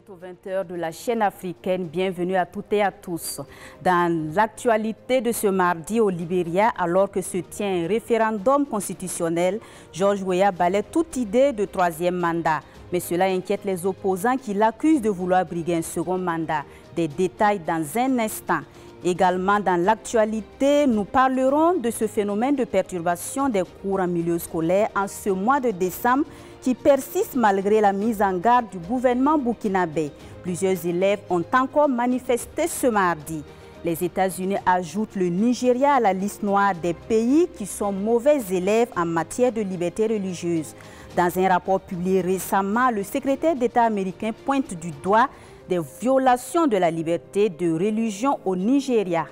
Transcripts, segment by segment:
êtes aux 20h de la chaîne africaine. Bienvenue à toutes et à tous. Dans l'actualité de ce mardi au Libéria, alors que se tient un référendum constitutionnel, George Weah balaie toute idée de troisième mandat. Mais cela inquiète les opposants qui l'accusent de vouloir briguer un second mandat. Des détails dans un instant. Également dans l'actualité, nous parlerons de ce phénomène de perturbation des cours en milieu scolaire en ce mois de décembre qui persiste malgré la mise en garde du gouvernement burkinabé. Plusieurs élèves ont encore manifesté ce mardi. Les États-Unis ajoutent le Nigeria à la liste noire des pays qui sont mauvais élèves en matière de liberté religieuse. Dans un rapport publié récemment, le secrétaire d'État américain pointe du doigt des violations de la liberté de religion au Nigeria.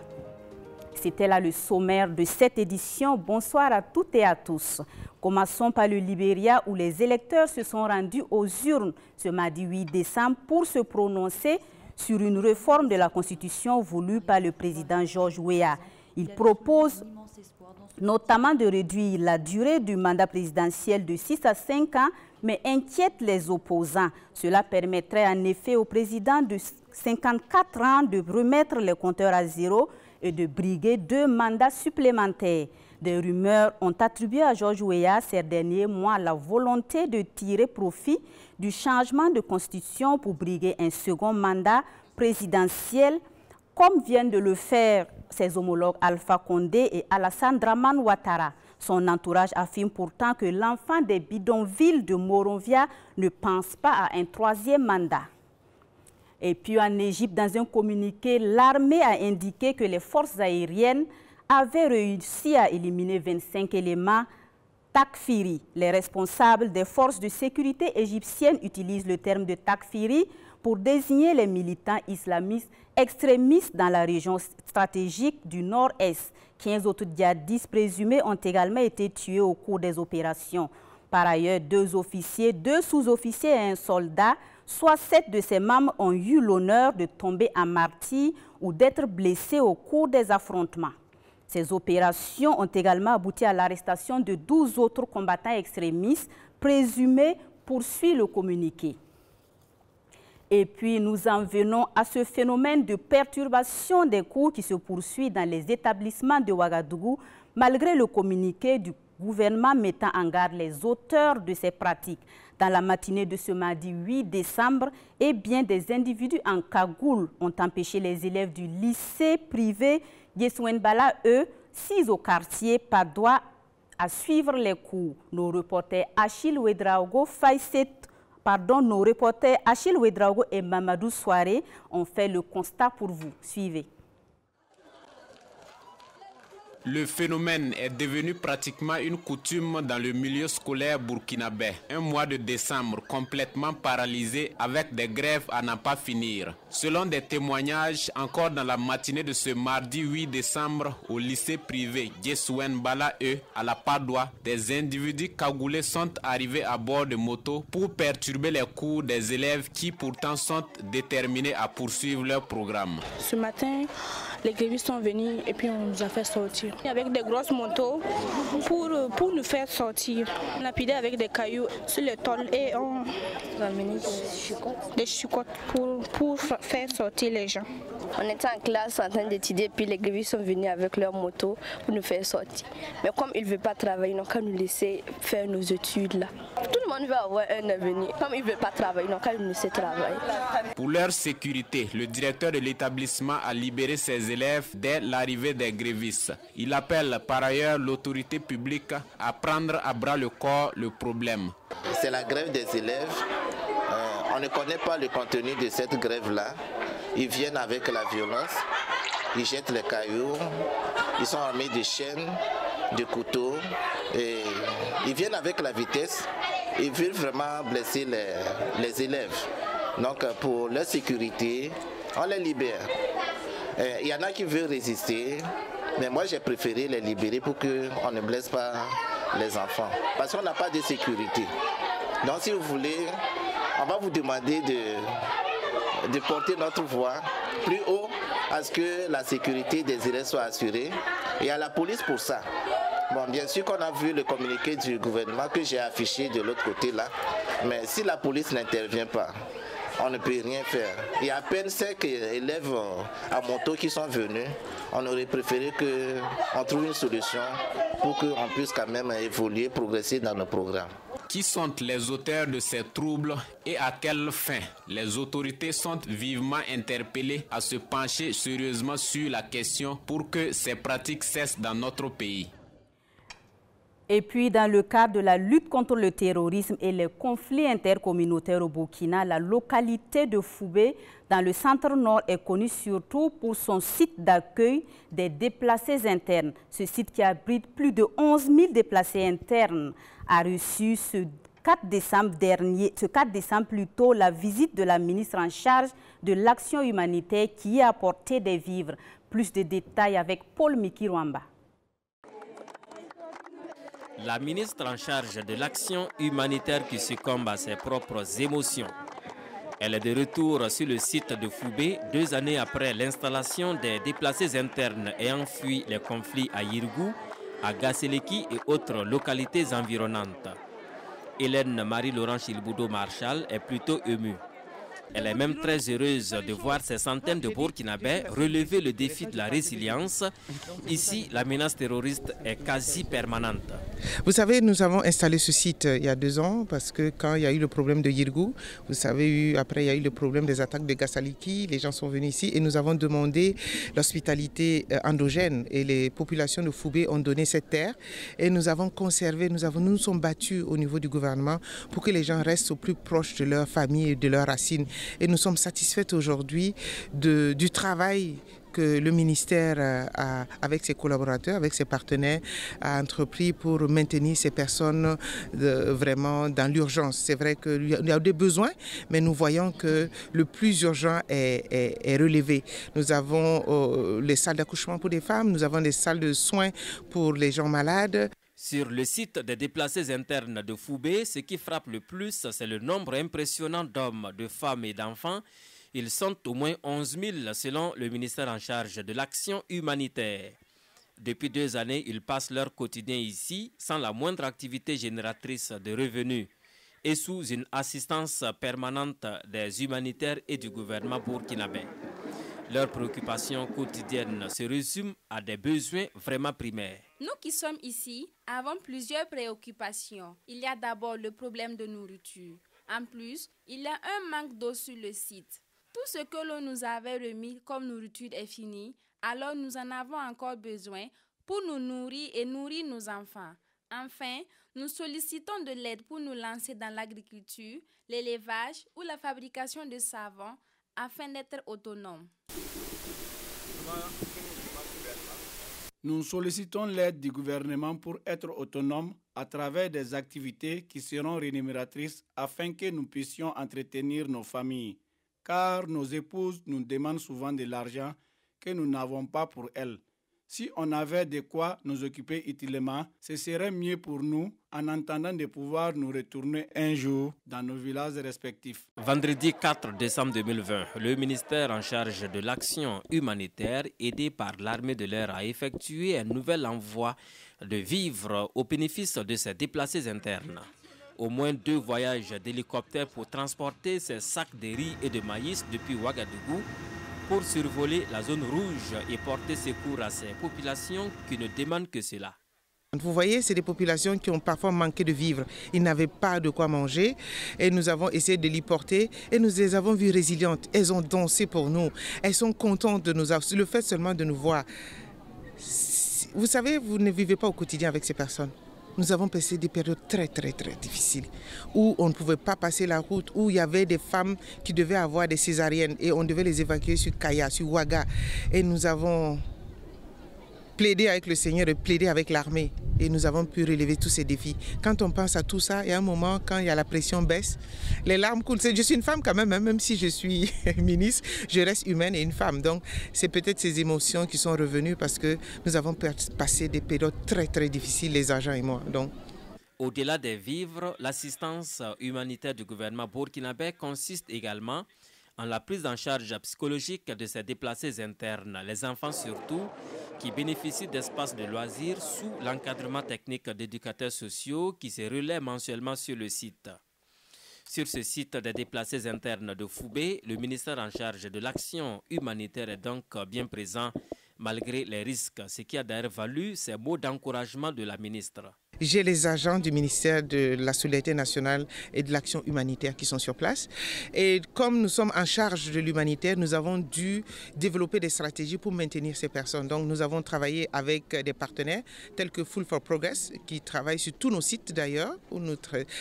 C'était là le sommaire de cette édition. Bonsoir à toutes et à tous. Commençons par le Libéria où les électeurs se sont rendus aux urnes ce mardi 8 décembre pour se prononcer sur une réforme de la Constitution voulue par le président George Weah. Il propose notamment de réduire la durée du mandat présidentiel de 6 à 5 ans, mais inquiète les opposants. Cela permettrait en effet au président de 54 ans de remettre les compteurs à zéro et de briguer 2 mandats supplémentaires. Des rumeurs ont attribué à George Weah ces derniers mois la volonté de tirer profit du changement de constitution pour briguer un second mandat présidentiel, comme viennent de le faire ses homologues Alpha Condé et Alassane Dramane Ouattara. Son entourage affirme pourtant que l'enfant des bidonvilles de Monrovia ne pense pas à un troisième mandat. Et puis en Égypte, dans un communiqué, l'armée a indiqué que les forces aériennes avaient réussi à éliminer 25 éléments takfiri. Les responsables des forces de sécurité égyptiennes utilisent le terme de takfiri pour désigner les militants islamistes extrémistes dans la région stratégique du nord-est. 15 autres djihadistes présumés ont également été tués au cours des opérations. Par ailleurs, 2 officiers, 2 sous-officiers et un soldat, soit 7 de ses membres ont eu l'honneur de tomber en martyrs ou d'être blessés au cours des affrontements. Ces opérations ont également abouti à l'arrestation de 12 autres combattants extrémistes présumés, poursuit le communiqué. Et puis nous en venons à ce phénomène de perturbation des cours qui se poursuit dans les établissements de Ouagadougou, malgré le communiqué du gouvernement mettant en garde les auteurs de ces pratiques. Dans la matinée de ce mardi 8 décembre, des individus en cagoule ont empêché les élèves du lycée privé Yesouenbala, 6 au quartier Padoua, à suivre les cours. Nos reporters Achille Ouedraogo et Mamadou Souare ont fait le constat pour vous. Suivez. Le phénomène est devenu pratiquement une coutume dans le milieu scolaire burkinabé. Un mois de décembre complètement paralysé avec des grèves à n'en pas finir. Selon des témoignages, encore dans la matinée de ce mardi 8 décembre, au lycée privé Yesouenbala à la Padoua, des individus cagoulés sont arrivés à bord de motos pour perturber les cours des élèves qui pourtant sont déterminés à poursuivre leur programme. Ce matin, les grévistes sont venus et puis on nous a fait sortir avec des grosses motos pour nous faire sortir. On a pilé avec des cailloux sur les tôles et on a amené des chicottes pour faire sortir les gens. On était en classe en train d'étudier, puis les grévistes sont venus avec leurs motos pour nous faire sortir. Mais comme ils ne veulent pas travailler, ils n'ont qu'à nous laisser faire nos études là. Tout le monde veut avoir un avenir. Comme ils ne veulent pas travailler, ils n'ont qu'à nous laisser travailler. Pour leur sécurité, le directeur de l'établissement a libéré ses élèves dès l'arrivée des grévistes. Il appelle par ailleurs l'autorité publique à prendre à bras le corps le problème. C'est la grève des élèves. On ne connaît pas le contenu de cette grève-là. Ils viennent avec la violence, ils jettent les cailloux, ils sont armés de chaînes, de couteaux, et ils viennent avec la vitesse. Ils veulent vraiment blesser les élèves. Donc pour leur sécurité, on les libère. Il y en a qui veulent résister, mais moi j'ai préféré les libérer pour qu'on ne blesse pas les enfants. Parce qu'on n'a pas de sécurité. Donc si vous voulez, on va vous demander de porter notre voix plus haut à ce que la sécurité des élèves soit assurée. Et à la police pour ça. Bon, bien sûr qu'on a vu le communiqué du gouvernement que j'ai affiché de l'autre côté là. Mais si la police n'intervient pas, on ne peut rien faire. Il y a à peine 5 élèves à moto qui sont venus. On aurait préféré qu'on trouve une solution pour qu'on puisse quand même évoluer, progresser dans nos programmes. Qui sont les auteurs de ces troubles et à quelle fin? Les autorités sont vivement interpellées à se pencher sérieusement sur la question pour que ces pratiques cessent dans notre pays. Et puis, dans le cadre de la lutte contre le terrorisme et les conflits intercommunautaires au Burkina, la localité de Foubé, dans le centre-nord, est connue surtout pour son site d'accueil des déplacés internes. Ce site qui abrite plus de 11 000 déplacés internes a reçu ce 4 décembre plutôt la visite de la ministre en charge de l'action humanitaire qui a apporté des vivres. Plus de détails avec Paul Mikirwamba. La ministre en charge de l'action humanitaire qui succombe à ses propres émotions. Elle est de retour sur le site de Foubé 2 années après l'installation des déplacés internes ayant fui les conflits à Yirgou, à Gasseleki et autres localités environnantes. Hélène Marie-Laurent Chilboudo-Marchal est plutôt émue. Elle est même très heureuse de voir ces centaines de Burkinabés relever le défi de la résilience. Ici, la menace terroriste est quasi permanente. Vous savez, nous avons installé ce site il y a 2 ans parce que quand il y a eu le problème de Yirgou, vous savez, après il y a eu le problème des attaques de Gassaliki, les gens sont venus ici et nous avons demandé l'hospitalité endogène et les populations de Foubé ont donné cette terre et nous avons conservé, nous sommes battus au niveau du gouvernement pour que les gens restent au plus proche de leur famille et de leurs racines. Et nous sommes satisfaits aujourd'hui du travail que le ministère, avec ses collaborateurs, avec ses partenaires, a entrepris pour maintenir ces personnes vraiment dans l'urgence. C'est vrai qu'il y a des besoins, mais nous voyons que le plus urgent est relevé. Nous avons les salles d'accouchement pour des femmes, nous avons des salles de soins pour les gens malades. Sur le site des déplacés internes de Foubé, ce qui frappe le plus, c'est le nombre impressionnant d'hommes, de femmes et d'enfants. Ils sont au moins 11 000 selon le ministère en charge de l'action humanitaire. Depuis 2 années, ils passent leur quotidien ici sans la moindre activité génératrice de revenus et sous une assistance permanente des humanitaires et du gouvernement burkinabé. Leurs préoccupations quotidiennes se résument à des besoins vraiment primaires. Nous qui sommes ici avons plusieurs préoccupations. Il y a d'abord le problème de nourriture. En plus, il y a un manque d'eau sur le site. Tout ce que l'on nous avait remis comme nourriture est fini, alors nous en avons encore besoin pour nous nourrir et nourrir nos enfants. Enfin, nous sollicitons de l'aide pour nous lancer dans l'agriculture, l'élevage ou la fabrication de savon afin d'être autonomes. Nous sollicitons l'aide du gouvernement pour être autonomes à travers des activités qui seront rémunératrices afin que nous puissions entretenir nos familles. Car nos épouses nous demandent souvent de l'argent que nous n'avons pas pour elles. Si on avait de quoi nous occuper utilement, ce serait mieux pour nous en attendant de pouvoir nous retourner un jour dans nos villages respectifs. Vendredi 4 décembre 2020, le ministère en charge de l'action humanitaire, aidé par l'armée de l'air, a effectué un nouvel envoi de vivres au bénéfice de ses déplacés internes. Au moins 2 voyages d'hélicoptères pour transporter ces sacs de riz et de maïs depuis Ouagadougou pour survoler la zone rouge et porter secours à ces populations qui ne demandent que cela. Vous voyez, c'est des populations qui ont parfois manqué de vivre. Ils n'avaient pas de quoi manger et nous avons essayé de les porter et nous les avons vues résilientes. Elles ont dansé pour nous. Elles sont contentes de nous avoir. Le fait seulement de nous voir. Vous savez, vous ne vivez pas au quotidien avec ces personnes. Nous avons passé des périodes très difficiles où on ne pouvait pas passer la route, où il y avait des femmes qui devaient avoir des césariennes et on devait les évacuer sur Kaya, sur Ouaga. Et nous avons plaidé avec le Seigneur et plaidé avec l'armée et nous avons pu relever tous ces défis. Quand on pense à tout ça, il y a un moment, quand il y a la pression baisse, les larmes coulent. Je suis une femme quand même, hein, même si je suis ministre, je reste humaine et une femme. Donc c'est peut-être ces émotions qui sont revenues parce que nous avons passé des périodes très difficiles, les agents et moi. Donc. Au-delà des vivres, l'assistance humanitaire du gouvernement burkinabé consiste également en la prise en charge psychologique de ces déplacés internes, les enfants surtout, qui bénéficient d'espaces de loisirs sous l'encadrement technique d'éducateurs sociaux qui se relaient mensuellement sur le site. Sur ce site des déplacés internes de Foubé, le ministère en charge de l'action humanitaire est donc bien présent malgré les risques, ce qui a d'ailleurs valu ces mots d'encouragement de la ministre. J'ai les agents du ministère de la Solidarité nationale et de l'action humanitaire qui sont sur place. Et comme nous sommes en charge de l'humanitaire, nous avons dû développer des stratégies pour maintenir ces personnes. Donc nous avons travaillé avec des partenaires tels que Food for Progress, qui travaille sur tous nos sites d'ailleurs.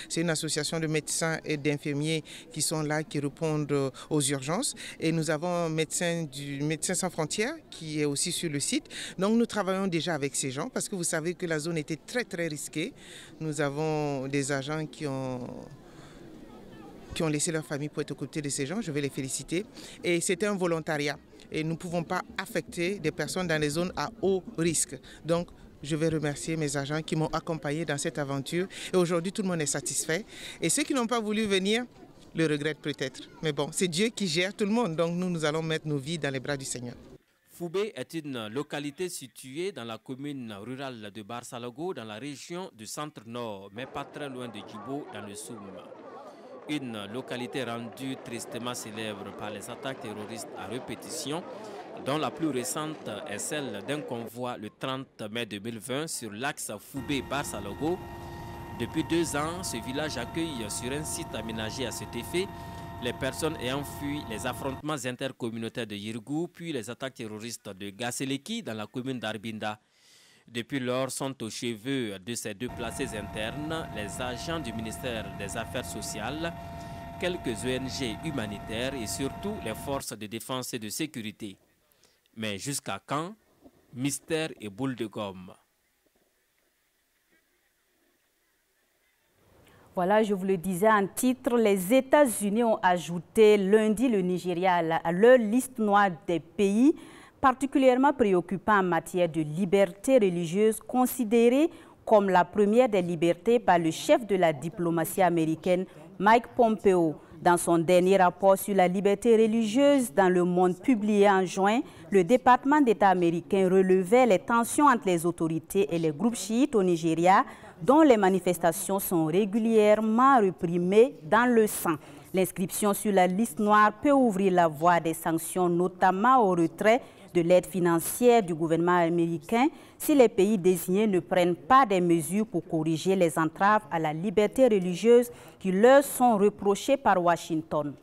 C'est une association de médecins et d'infirmiers qui sont là, qui répondent aux urgences. Et nous avons Médecins sans frontières qui est aussi sur le site. Donc nous travaillons déjà avec ces gens parce que vous savez que la zone était très risquée. Nous avons des agents qui ont laissé leur famille pour être aux côtés de ces gens. Je vais les féliciter. Et c'était un volontariat. Et nous ne pouvons pas affecter des personnes dans les zones à haut risque. Donc, je vais remercier mes agents qui m'ont accompagné dans cette aventure. Et aujourd'hui, tout le monde est satisfait. Et ceux qui n'ont pas voulu venir le regrettent peut-être. Mais bon, c'est Dieu qui gère tout le monde. Donc, nous allons mettre nos vies dans les bras du Seigneur. Foubé est une localité située dans la commune rurale de Barsalogo, dans la région du centre-nord, mais pas très loin de Djibo, dans le Soum. Une localité rendue tristement célèbre par les attaques terroristes à répétition, dont la plus récente est celle d'un convoi le 30 mai 2020 sur l'axe Foubé-Barsalogo. Depuis 2 ans, ce village accueille sur un site aménagé à cet effet les personnes ayant fui les affrontements intercommunautaires de Yirgou, puis les attaques terroristes de Gasseleki dans la commune d'Arbinda. Depuis lors, sont aux cheveux de ces déplacés internes les agents du ministère des Affaires sociales, quelques ONG humanitaires et surtout les forces de défense et de sécurité. Mais jusqu'à quand? Mystère et boule de gomme. Voilà, je vous le disais en titre, les États-Unis ont ajouté lundi le Nigeria à leur liste noire des pays particulièrement préoccupants en matière de liberté religieuse, considérée comme la première des libertés par le chef de la diplomatie américaine, Mike Pompeo. Dans son dernier rapport sur la liberté religieuse dans le monde publié en juin, le département d'État américain relevait les tensions entre les autorités et les groupes chiites au Nigeria, dont les manifestations sont régulièrement réprimées dans le sang. L'inscription sur la liste noire peut ouvrir la voie à des sanctions, notamment au retrait de l'aide financière du gouvernement américain si les pays désignés ne prennent pas des mesures pour corriger les entraves à la liberté religieuse qui leur sont reprochées par Washington.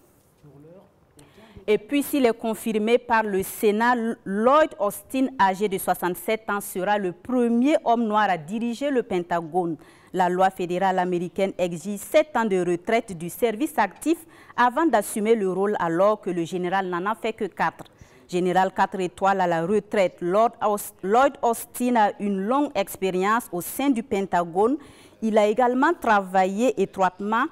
Et puis, s'il est confirmé par le Sénat, Lloyd Austin, âgé de 67 ans, sera le premier homme noir à diriger le Pentagone. La loi fédérale américaine exige 7 ans de retraite du service actif avant d'assumer le rôle, alors que le général n'en a fait que 4. Général 4 étoiles à la retraite, Lloyd Austin a une longue expérience au sein du Pentagone. Il a également travaillé étroitement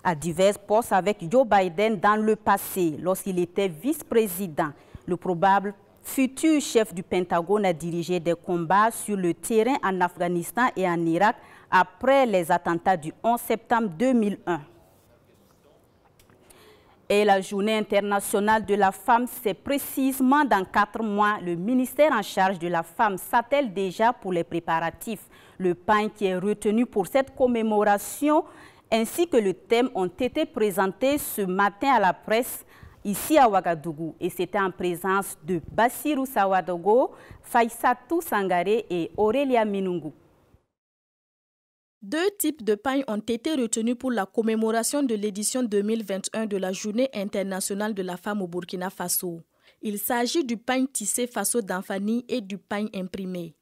à divers postes avec Joe Biden dans le passé, lorsqu'il était vice-président. Le probable futur chef du Pentagone a dirigé des combats sur le terrain en Afghanistan et en Irak après les attentats du 11 septembre 2001. Et la journée internationale de la femme, c'est précisément dans 4 mois. Le ministère en charge de la femme s'attelle déjà pour les préparatifs. Le pain qui est retenu pour cette commémoration ainsi que le thème ont été présentés ce matin à la presse ici à Ouagadougou. Et c'était en présence de Bassirou Sawadogo, Faïsatou Sangaré et Aurélia Minungu. 2 types de pain ont été retenus pour la commémoration de l'édition 2021 de la Journée internationale de la femme au Burkina Faso. Il s'agit du pain tissé faso d'Anfani et du pain imprimé.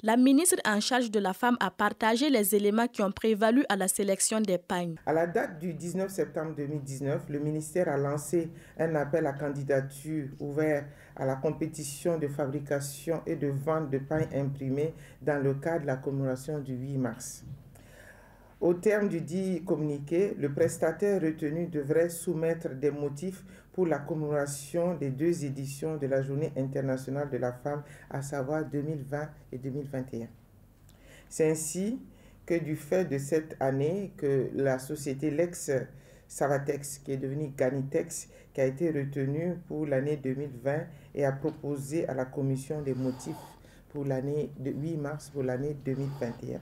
La ministre en charge de la femme a partagé les éléments qui ont prévalu à la sélection des pains. À la date du 19 septembre 2019, le ministère a lancé un appel à candidature ouvert à la compétition de fabrication et de vente de pain imprimé dans le cadre de la commémoration du 8 mars. Au terme du dit communiqué, le prestataire retenu devrait soumettre des motifs pour la commémoration des 2 éditions de la Journée internationale de la femme, à savoir 2020 et 2021. C'est ainsi que du fait de cette année que la société Lex Savatex, qui est devenue Ganitex, qui a été retenue pour l'année 2020 et a proposé à la commission des motifs pour l'année de 8 mars pour l'année 2021.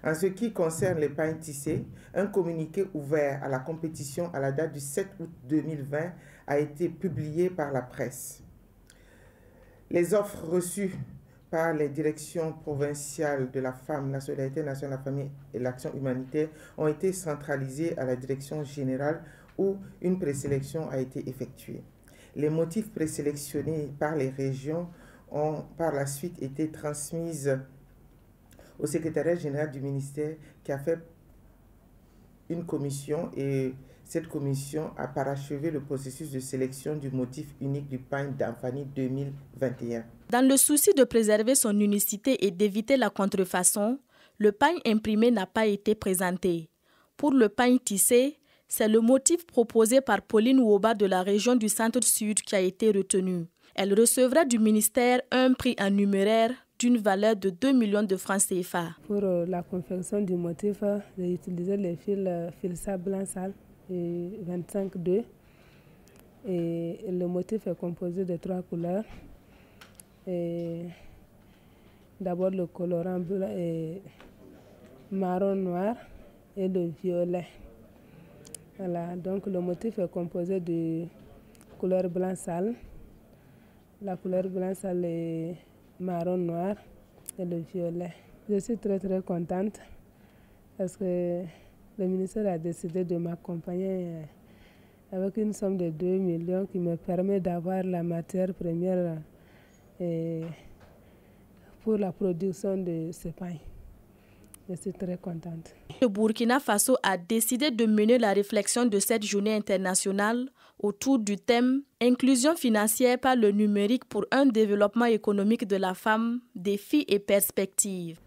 En ce qui concerne les pains tissés, un communiqué ouvert à la compétition à la date du 7 août 2020 a été publié par la presse. Les offres reçues par les directions provinciales de la femme, la solidarité nationale, la famille et l'action humanitaire ont été centralisées à la direction générale où une présélection a été effectuée. Les motifs présélectionnés par les régions ont par la suite été transmis au secrétariat général du ministère qui a fait une commission et cette commission a parachevé le processus de sélection du motif unique du pain d'Anfani 2021. Dans le souci de préserver son unicité et d'éviter la contrefaçon, le pain imprimé n'a pas été présenté. Pour le pain tissé, c'est le motif proposé par Pauline Woba de la région du Centre-Sud qui a été retenu. Elle recevra du ministère un prix en numéraire d'une valeur de 2 millions de francs CFA. Pour la confection du motif, j'ai utilisé les fils blanc sale et 25-2. Et le motif est composé de 3 couleurs. D'abord le colorant blanc et marron noir et le violet. Voilà, donc le motif est composé de couleur blanc sale. La couleur blanc sale est marron noir et le violet. Je suis très contente parce que le ministère a décidé de m'accompagner avec une somme de 2 millions qui me permet d'avoir la matière première pour la production de ce pain. Je suis très contente. Le Burkina Faso a décidé de mener la réflexion de cette journée internationale autour du thème « Inclusion financière par le numérique pour un développement économique de la femme, défis et perspectives ».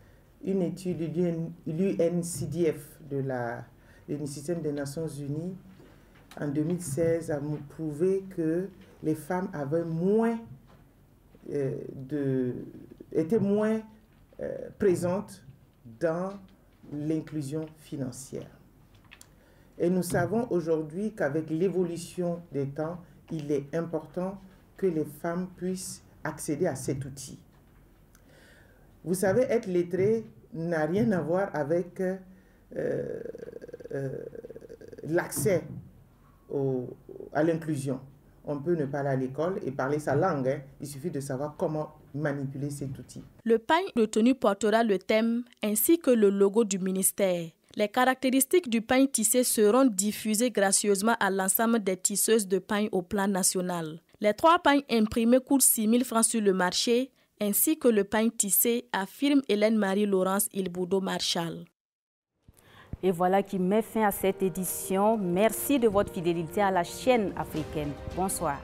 Une étude de l'UNCDF, de l'Institut des Nations Unies, en 2016 a prouvé que les femmes avaient étaient moins présentes dans l'inclusion financière. Et nous savons aujourd'hui qu'avec l'évolution des temps, il est important que les femmes puissent accéder à cet outil. Vous savez, être lettré n'a rien à voir avec l'accès à l'inclusion. On peut ne pas aller à l'école et parler sa langue. Hein. Il suffit de savoir comment manipuler cet outil. Le pain retenu portera le thème ainsi que le logo du ministère. Les caractéristiques du pain tissé seront diffusées gracieusement à l'ensemble des tisseuses de pain au plan national. Les 3 pains imprimés coûtent 6 000 francs sur le marché, ainsi que le pain tissé, affirme Hélène-Marie-Laurence Ilboudo-Marchal. Et voilà qui met fin à cette édition. Merci de votre fidélité à la chaîne africaine. Bonsoir.